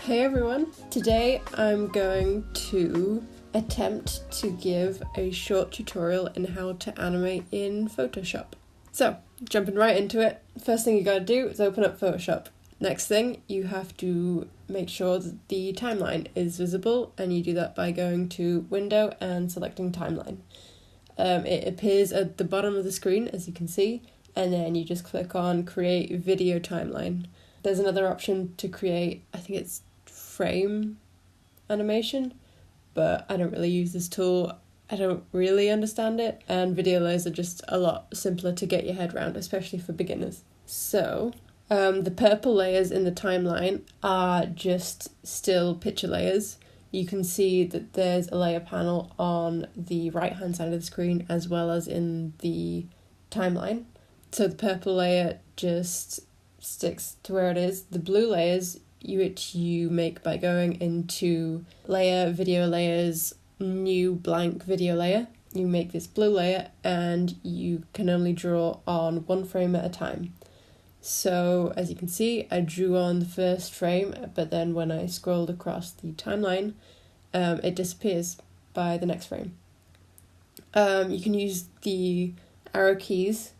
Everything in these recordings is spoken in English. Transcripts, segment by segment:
Hey everyone! Today I'm going to attempt to give a short tutorial in how to animate in Photoshop. So, jumping right into it, first thing you gotta do is open up Photoshop. Next thing, you have to make sure that the timeline is visible, and you do that by going to Window and selecting Timeline. It appears at the bottom of the screen, as you can see, and then you just click on Create Video Timeline. There's another option to create, I think it's frame animation, but I don't really use this tool. I don't really understand it, and video layers are just a lot simpler to get your head around, especially for beginners. So, the purple layers in the timeline are just still picture layers. You can see that there's a layer panel on the right-hand side of the screen as well as in the timeline. So the purple layer just sticks to where it is. The blue layers, which you make by going into Layer, Video Layers, New Blank Video Layer. You make this blue layer and you can only draw on one frame at a time. So as you can see, I drew on the first frame, but then when I scrolled across the timeline, it disappears by the next frame. You can use the arrow keys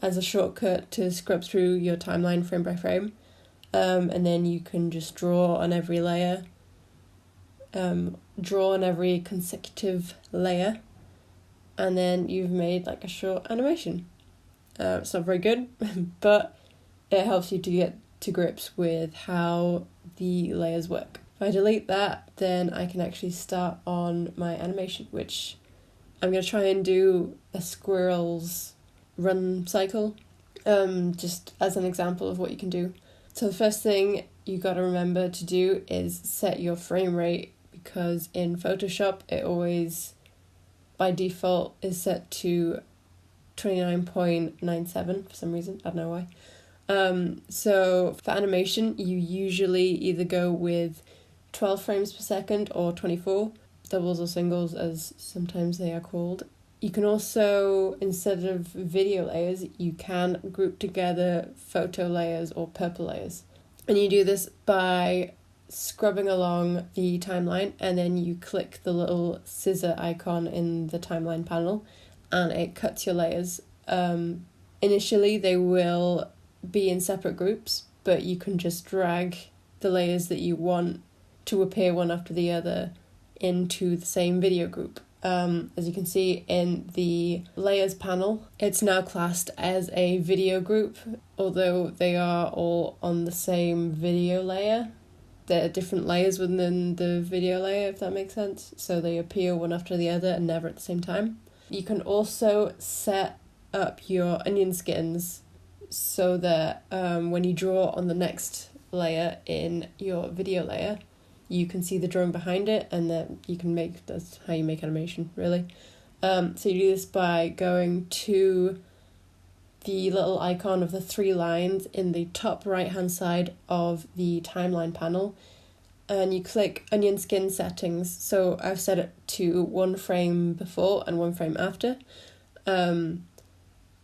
as a shortcut to scrub through your timeline frame by frame, and then you can just draw on every layer, draw on every consecutive layer, and then you've made like a short animation. It's not very good, but it helps you to get to grips with how the layers work. If I delete that, then I can actually start on my animation, which I'm going to try and do a squirrel's run cycle, just as an example of what you can do. So the first thing you got to remember to do is set your frame rate, because in Photoshop it always by default is set to 29.97 for some reason, I don't know why. So for animation you usually either go with 12 frames per second or 24, doubles or singles as sometimes they are called. You can also, instead of video layers, you can group together photo layers or purple layers. And you do this by scrubbing along the timeline, and then you click the little scissor icon in the timeline panel and it cuts your layers. Initially they will be in separate groups, but you can just drag the layers that you want to appear one after the other into the same video group. As you can see in the layers panel, it's now classed as a video group, although they are all on the same video layer. There are different layers within the video layer, if that makes sense, so they appear one after the other and never at the same time. You can also set up your onion skins so that when you draw on the next layer in your video layer, you can see the drawing behind it, and then you can that's how you make animation, really. So you do this by going to the little icon of the three lines in the top right hand side of the timeline panel, and you click onion skin settings. So I've set it to 1 frame before and 1 frame after.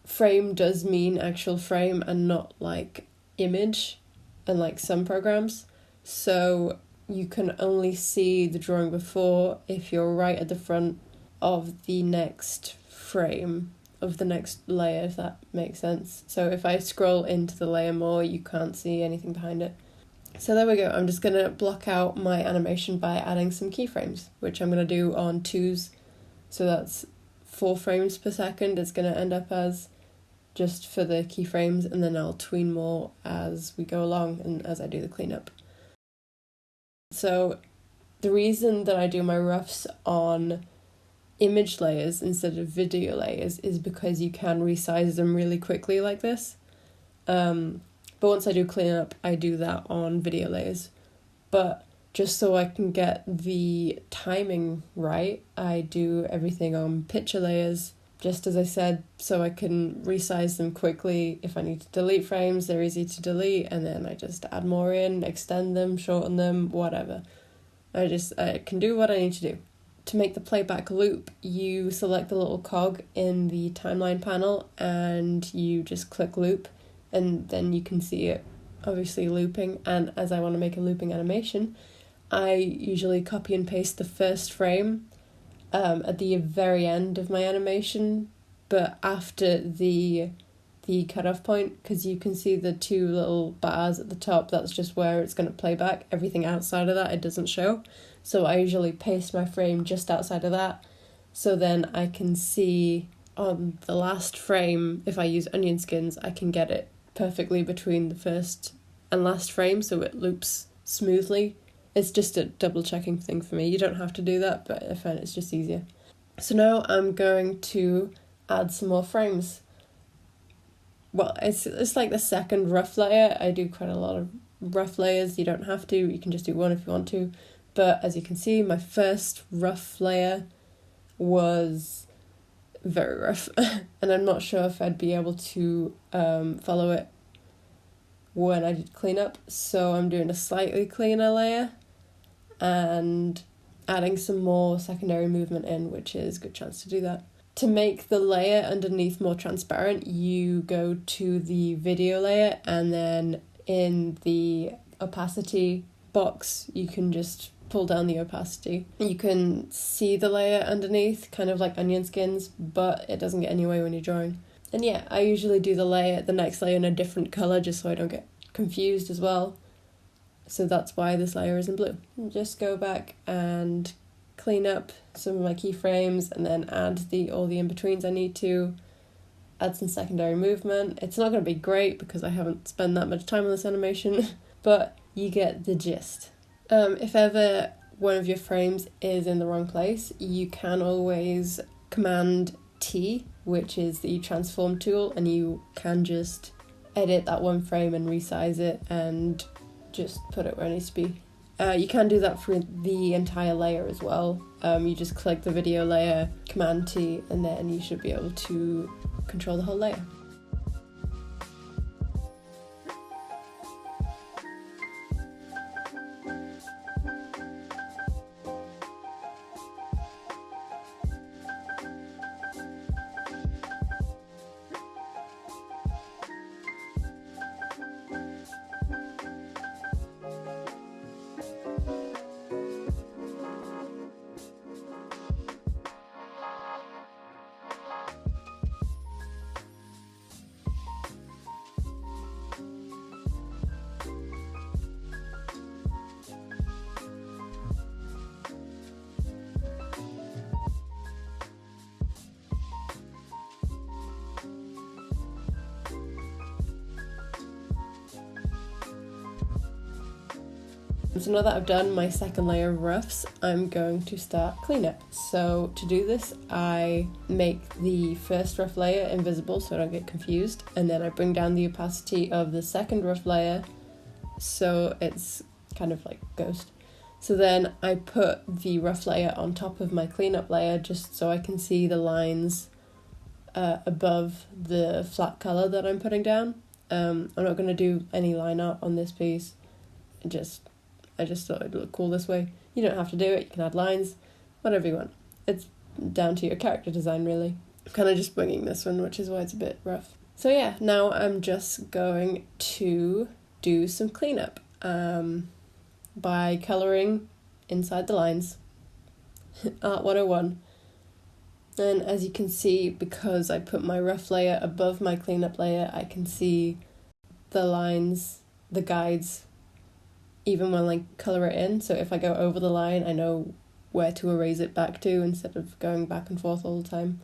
Frame does mean actual frame and not like image, unlike some programs. So you can only see the drawing before if you're right at the front of the next frame of the next layer, if that makes sense. So if I scroll into the layer more, you can't see anything behind it. So there we go. I'm just going to block out my animation by adding some keyframes, which I'm going to do on 2s. So that's 4 frames per second it's going to end up as, just for the keyframes, and then I'll tween more as we go along and as I do the cleanup. So the reason that I do my roughs on image layers instead of video layers is because you can resize them really quickly like this. But once I do cleanup, I do that on video layers. But just so I can get the timing right, I do everything on picture layers, just as I said, so I can resize them quickly. If I need to delete frames, they're easy to delete, and then I just add more in, extend them, shorten them, whatever. I can do what I need to do. To make the playback loop, you select the little cog in the timeline panel and you just click loop, and then you can see it obviously looping, and as I want to make a looping animation, I usually copy and paste the first frame at the very end of my animation, but after the cutoff point, because you can see the two little bars at the top, that's just where it's going to play back. Everything outside of that it doesn't show, so I usually paste my frame just outside of that, so then I can see on the last frame, if I use onion skins, I can get it perfectly between the first and last frame, so it loops smoothly. It's just a double checking thing for me. You don't have to do that, but I find it's just easier. So now I'm going to add some more frames. Well, it's like the second rough layer. I do quite a lot of rough layers. You don't have to, you can just do one if you want to. But as you can see, my first rough layer was very rough. And I'm not sure if I'd be able to follow it when I did cleanup. So I'm doing a slightly cleaner layer and adding some more secondary movement in, which is a good chance to do that. To make the layer underneath more transparent, you go to the video layer, and then in the opacity box, you can just pull down the opacity. You can see the layer underneath, kind of like onion skins, but it doesn't get in your way when you're drawing. And yeah, I usually do the next layer in a different colour just so I don't get confused as well. So that's why this layer is in blue. Just go back and clean up some of my keyframes and then add all the in-betweens I need to. Add some secondary movement. It's not going to be great because I haven't spent that much time on this animation, but you get the gist. If ever one of your frames is in the wrong place, you can always Command T, which is the transform tool, and you can just edit that one frame and resize it and just put it where it needs to be. You can do that for the entire layer as well. You just click the video layer, Command T, and then you should be able to control the whole layer. So now that I've done my second layer of roughs, I'm going to start cleanup. So to do this, I make the first rough layer invisible so I don't get confused, and then I bring down the opacity of the second rough layer so it's kind of like ghost. So then I put the rough layer on top of my cleanup layer just so I can see the lines above the flat colour that I'm putting down. I'm not going to do any line art on this piece, I just thought it'd look cool this way. You don't have to do it, you can add lines, whatever you want. It's down to your character design, really. I'm kind of just winging this one, which is why it's a bit rough. So yeah, now I'm just going to do some cleanup by colouring inside the lines. Art 101. And as you can see, because I put my rough layer above my cleanup layer, I can see the lines, the guides, even when I colour it in. So if I go over the line, I know where to erase it back to instead of going back and forth all the time.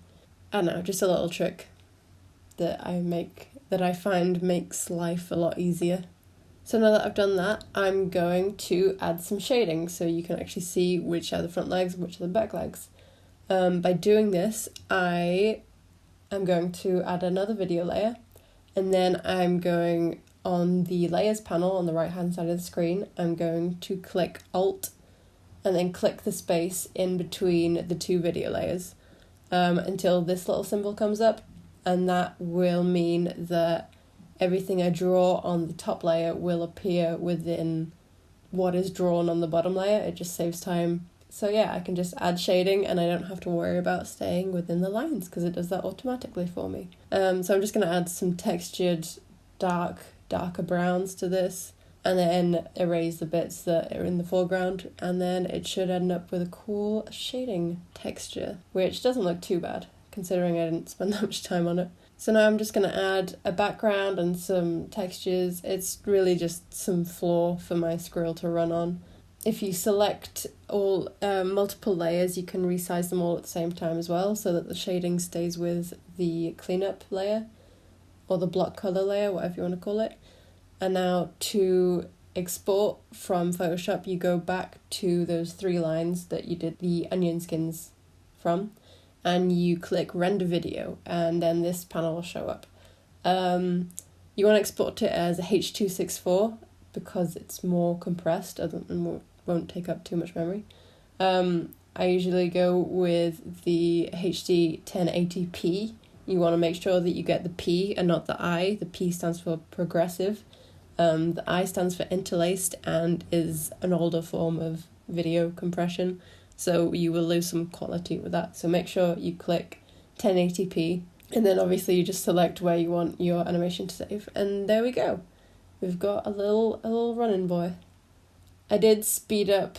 I don't know, just a little trick that I find makes life a lot easier. So now that I've done that, I'm going to add some shading so you can actually see which are the front legs, which are the back legs. By doing this, I am going to add another video layer, and then I'm going on the layers panel on the right hand side of the screen, I'm going to click Alt and then click the space in between the two video layers until this little symbol comes up, and that will mean that everything I draw on the top layer will appear within what is drawn on the bottom layer. It just saves time. So yeah, I can just add shading and I don't have to worry about staying within the lines because it does that automatically for me. So I'm just going to add some textured dark darker browns to this, and then erase the bits that are in the foreground, and then it should end up with a cool shading texture, which doesn't look too bad, considering I didn't spend that much time on it. So now I'm just going to add a background and some textures. It's really just some floor for my squirrel to run on. If you select all multiple layers, you can resize them all at the same time as well, so that the shading stays with the cleanup layer, or the block color layer, whatever you want to call it. And now to export from Photoshop, you go back to those 3 lines that you did the onion skins from, and you click render video, and then this panel will show up. You want to export it as a H.264 because it's more compressed and won't take up too much memory. I usually go with the HD 1080p. You want to make sure that you get the P and not the I. The P stands for progressive. The I stands for interlaced and is an older form of video compression, so you will lose some quality with that. So make sure you click 1080p, and then obviously you just select where you want your animation to save, and there we go. We've got a little running boy. I did speed him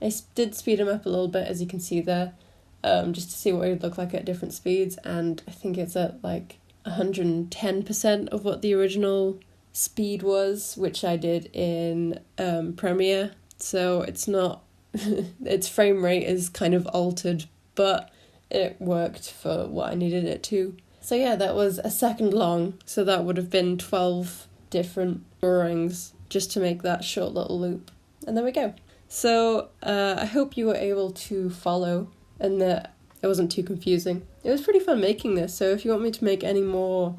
up a little bit, as you can see there, just to see what it would look like at different speeds, and I think it's at like 110% of what the original speed was, which I did in Premiere, so it's not its frame rate is kind of altered, but it worked for what I needed it to. So yeah, that was a second long, so that would have been 12 different drawings just to make that short little loop. And there we go. So I hope you were able to follow and that it wasn't too confusing. It was pretty fun making this, so if you want me to make any more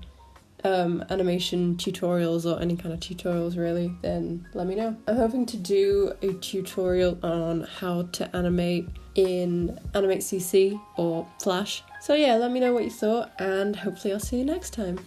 animation tutorials or any kind of tutorials really, then let me know. I'm hoping to do a tutorial on how to animate in Animate CC or Flash. So yeah, let me know what you thought, and hopefully I'll see you next time.